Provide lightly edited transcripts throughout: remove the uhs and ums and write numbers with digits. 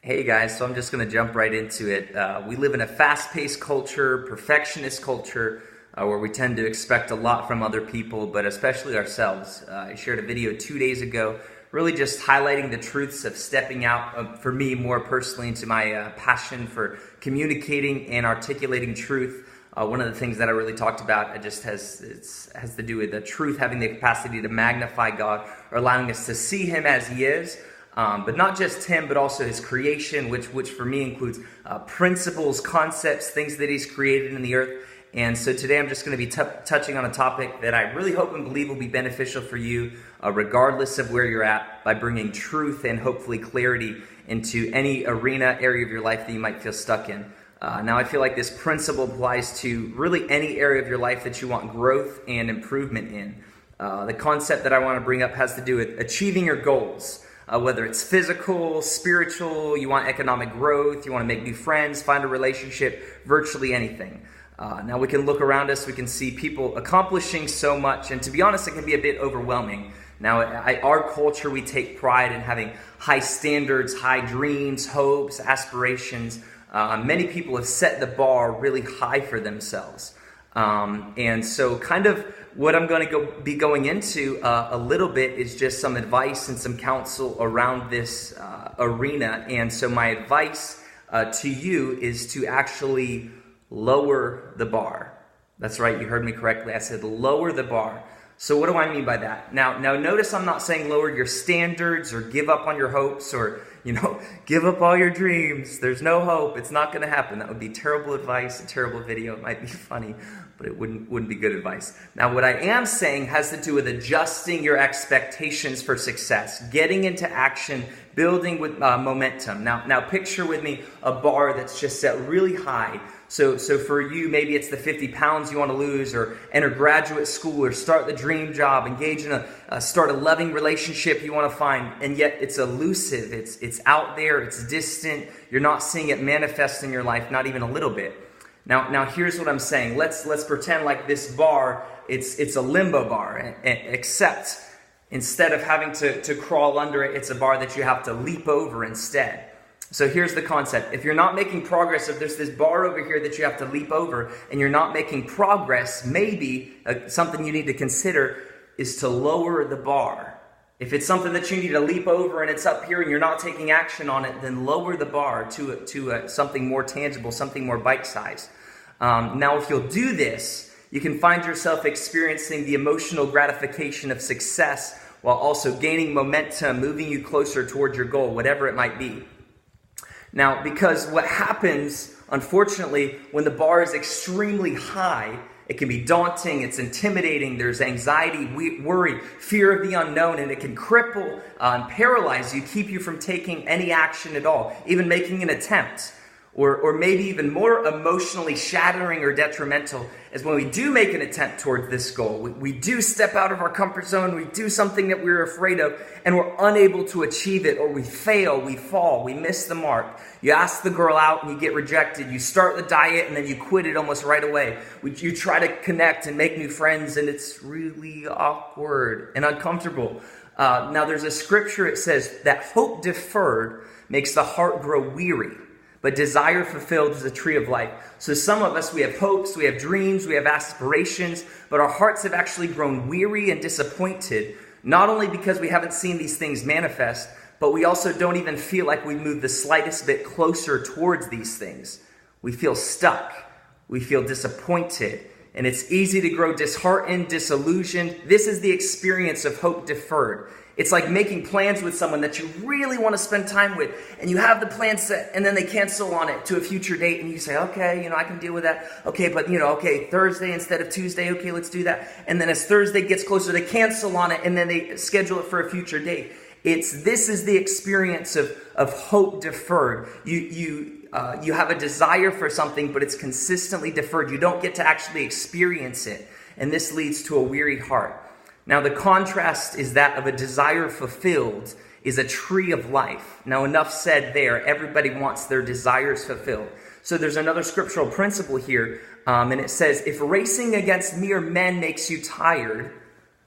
Hey guys, so I'm just going to jump right into it. We live in a fast-paced culture, perfectionist culture, where we tend to expect a lot from other people, but especially ourselves. I shared a video 2 days ago, really just highlighting the truths of stepping out, for me more personally, into my passion for communicating and articulating truth. One of the things that I really talked about, it has to do with the truth having the capacity to magnify God, or allowing us to see Him as He is. But not just Him, but also His creation, which for me includes principles, concepts, things that He's created in the earth. And so today I'm just going to be touching on a topic that I really hope and believe will be beneficial for you, regardless of where you're at, by bringing truth and hopefully clarity into any area of your life that you might feel stuck in. Now I feel like this principle applies to really any area of your life that you want growth and improvement in. The concept that I want to bring up has to do with achieving your goals. Whether it's physical, spiritual, you want economic growth, you want to make new friends, find a relationship, virtually anything. Now we can look around us, we can see people accomplishing so much, and to be honest, it can be a bit overwhelming. Now, our culture, we take pride in having high standards, high dreams, hopes, aspirations. Many people have set the bar really high for themselves. And so kind of what I'm going to be going into a little bit is just some advice and some counsel around this arena. And so my advice to you is to actually lower the bar. That's right, you heard me correctly. I said lower the bar. So what do I mean by that? Now notice I'm not saying lower your standards or give up on your hopes or, give up all your dreams. There's no hope. It's not going to happen. That would be terrible advice, a terrible video. It might be funny, but it wouldn't be good advice. Now, what I am saying has to do with adjusting your expectations for success, getting into action, building with momentum. Now picture with me a bar that's just set really high. So for you, maybe it's the 50 pounds you want to lose, or enter graduate school, or start the dream job, engage in start a loving relationship you want to find, and yet it's elusive, it's out there, it's distant, you're not seeing it manifest in your life, not even a little bit. Now here's what I'm saying. Let's pretend like this bar, it's a limbo bar, except instead of having to crawl under it, it's a bar that you have to leap over instead. So here's the concept. If you're not making progress, if there's this bar over here that you have to leap over and you're not making progress, maybe something you need to consider is to lower the bar. If it's something that you need to leap over and it's up here and you're not taking action on it, then lower the bar to something more tangible, something more bite-sized. Now, if you'll do this, you can find yourself experiencing the emotional gratification of success while also gaining momentum, moving you closer towards your goal, whatever it might be. Now, because what happens, unfortunately, when the bar is extremely high, it can be daunting, it's intimidating, there's anxiety, worry, fear of the unknown, and it can cripple and paralyze you, keep you from taking any action at all, even making an attempt. Or maybe even more emotionally shattering or detrimental is when we do make an attempt towards this goal. We do step out of our comfort zone, we do something that we're afraid of, and we're unable to achieve it, or we fail, we fall, we miss the mark. You ask the girl out and you get rejected. You start the diet and then you quit it almost right away. You try to connect and make new friends, and it's really awkward and uncomfortable. Now there's a scripture, it says that hope deferred makes the heart grow weary, but desire fulfilled is a tree of life. So some of us, we have hopes, we have dreams, we have aspirations, but our hearts have actually grown weary and disappointed, not only because we haven't seen these things manifest, but we also don't even feel like we move the slightest bit closer towards these things. We feel stuck, we feel disappointed, and it's easy to grow disheartened, disillusioned. This is the experience of hope deferred. It's like making plans with someone that you really want to spend time with, and you have the plan set, and then they cancel on it to a future date, and you say, okay, I can deal with that. Okay, but Thursday instead of Tuesday, okay, let's do that. And then as Thursday gets closer, they cancel on it, and then they schedule it for a future date. This is the experience of hope deferred. You have a desire for something, but it's consistently deferred. You don't get to actually experience it, and this leads to a weary heart. Now, the contrast is that of a desire fulfilled is a tree of life. Now, enough said there. Everybody wants their desires fulfilled. So there's another scriptural principle here, and it says, if racing against mere men makes you tired,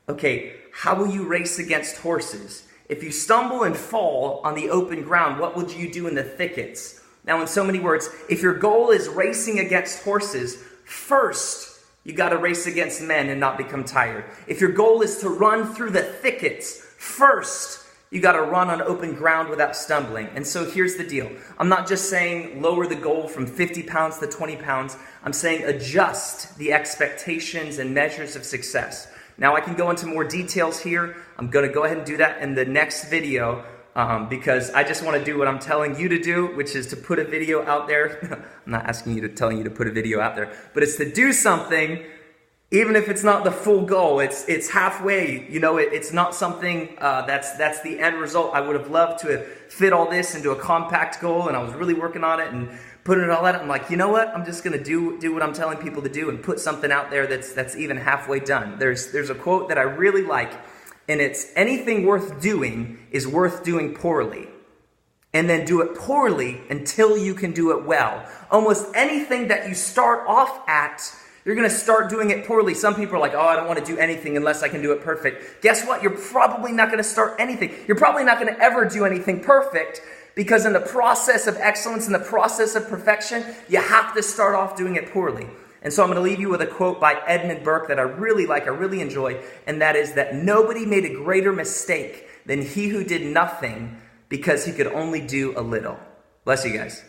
okay, how will you race against horses? If you stumble and fall on the open ground, what would you do in the thickets? Now, in so many words, if your goal is racing against horses, first, you got to race against men and not become tired. If your goal is to run through the thickets, first, you got to run on open ground without stumbling. And so here's the deal. I'm not just saying lower the goal from 50 pounds to 20 pounds. I'm saying adjust the expectations and measures of success. Now, I can go into more details here. I'm going to go ahead and do that in the next video because I just want to do what I'm telling you to do, which is to put a video out there. I'm not asking you to telling you to put a video out there, but it's to do something. Even if it's not the full goal, it's halfway. You know, it's not something that's the end result. I would have loved to have fit all this into a compact goal, and I was really working on it and putting it all out. I'm like, you know what? I'm just gonna do what I'm telling people to do and put something out there that's even halfway done. There's a quote that I really like, and it's anything worth doing is worth doing poorly. And then do it poorly until you can do it well. Almost anything that you start off at, you're going to start doing it poorly. Some people are like, oh, I don't want to do anything unless I can do it perfect. Guess what? You're probably not going to start anything. You're probably not going to ever do anything perfect because in the process of excellence, in the process of perfection, you have to start off doing it poorly. And so I'm going to leave you with a quote by Edmund Burke that I really like, I really enjoy, and that is that nobody made a greater mistake than he who did nothing because he could only do a little. Bless you guys.